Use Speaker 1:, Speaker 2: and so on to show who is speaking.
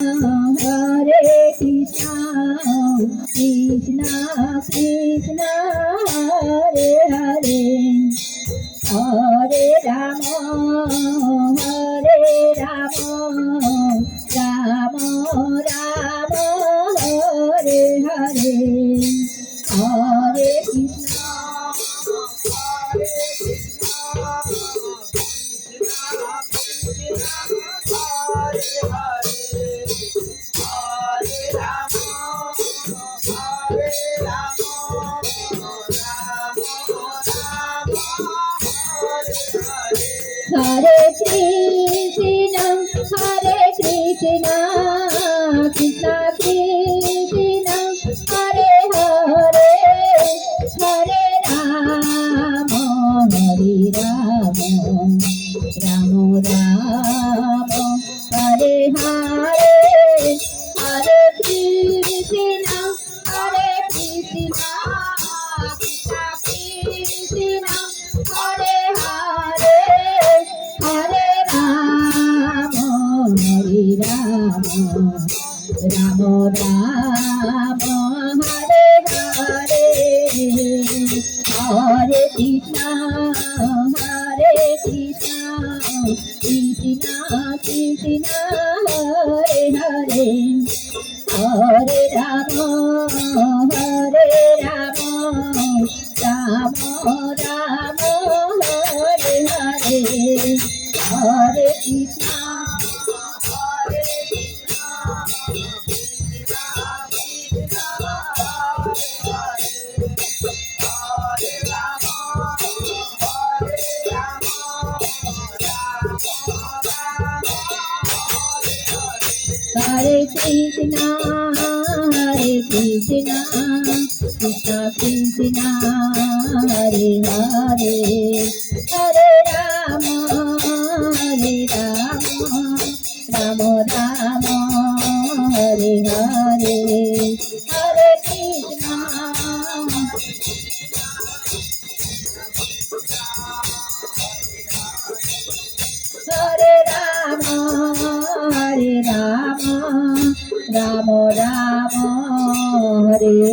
Speaker 1: Hare Krishna, Krishna Krishna, Hare Hare, Hare Rama, Hare Rama, Rama Rama, Hare Hare, Hare Krishna, Hare Krishna, Hare Krishna, Krishna Krishna, Hare Hare, Hare Rama, Hare Rama, Rama Rama, Hare Hare, Hare Krishna, Hare Krishna, Krishna Krishna, Hare Hare, Hare Rama, Hare Rama, Rama Rama, Hare Hare, Hare Krishna, Hare Krishna, Krishna Krishna, Hare Hare, Hare Rama, Hare Rama, Rama Rama, Hare Hare, Hare Krishna, Hare Krishna, Hare Krishna, Krishna Krishna, Hare Hare, Hare Rama, Hare Rama, Rama Rama, Hare Hare, Hare Krishna, Hare Rama, Hare Rama, Rama Rama, Hare